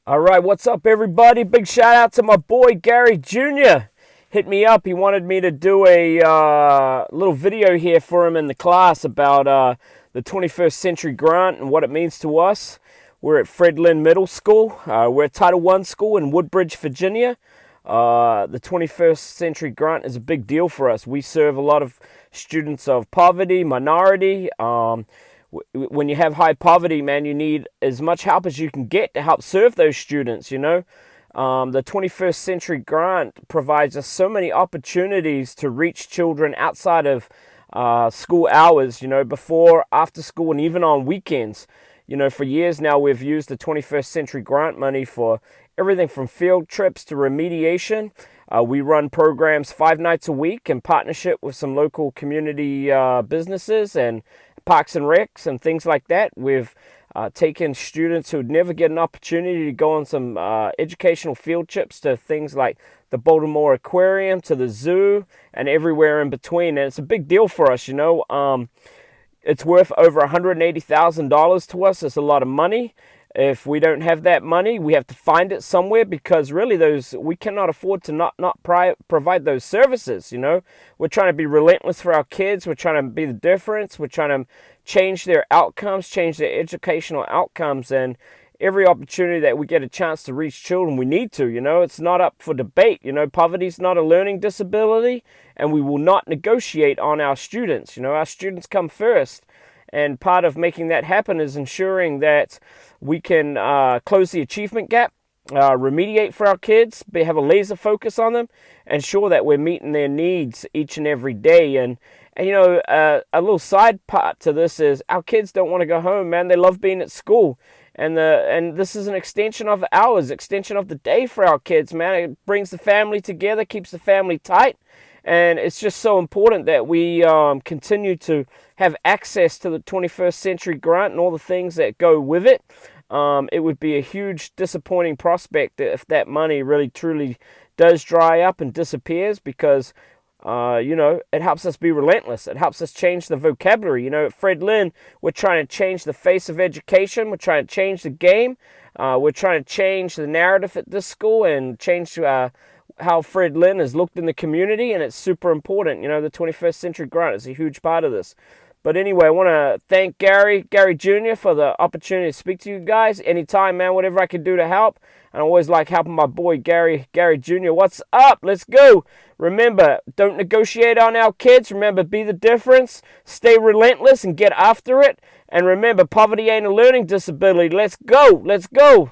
All right, what's up, everybody? Big shout out to my boy Gary Jr. Hit me up. He wanted me to do a little video here for him in the class about the 21st Century Grant and what it means to us. We're at Fred Lynn Middle School. We're a Title I school in Woodbridge, Virginia. The 21st Century Grant is a big deal for us. We serve a lot of students of poverty, minority. When you have high poverty, man, you need as much help as you can get to help serve those students, you know. The 21st Century Grant provides us so many opportunities to reach children outside of school hours, you know, before, after school, and even on weekends. You know, for years now, we've used the 21st Century Grant money for everything from field trips to remediation. We run programs 5 nights a week in partnership with some local community businesses and parks and recs and things like that. We've taken students who would never get an opportunity to go on some educational field trips to things like the Baltimore Aquarium, to the zoo, and everywhere in between. And it's a big deal for us, you know. It's worth over $180,000 to us. It's a lot of money. If we don't have that money, we have to find it somewhere, because really we cannot afford to not provide those services, you know. We're trying to be relentless for our kids. We're trying to be the difference. We're trying to change their outcomes, change their educational outcomes, and every opportunity that we get a chance to reach children, we need to, you know. It's not up for debate, you know. Poverty is not a learning disability, and we will not negotiate on our students, you know. Our students come first. And part of making that happen is ensuring that we can close the achievement gap, remediate for our kids, have a laser focus on them, ensure that we're meeting their needs each and every day. And you know, a little side part to this is our kids don't want to go home, man. They love being at school. And this is an extension of hours, extension of the day for our kids, man. It brings the family together, keeps the family tight. And it's just so important that we continue to have access to the 21st Century Grant and all the things that go with it. It would be a huge disappointing prospect if that money really truly does dry up and disappears, because you know, it helps us be relentless. It helps us change the vocabulary. You know, at Fred Lynn, we're trying to change the face of education. We're trying to change the game. We're trying to change the narrative at this school and change how Fred Lynn is looked in the community, and it's super important. You know, the 21st Century Grant is a huge part of this. But anyway, I want to thank Gary Jr. for the opportunity to speak to you guys. Anytime, man, whatever I can do to help. And I always like helping my boy Gary Jr. What's up? Let's go. Remember, don't negotiate on our kids. Remember, be the difference. Stay relentless and get after it. And remember, poverty ain't a learning disability. Let's go. Let's go.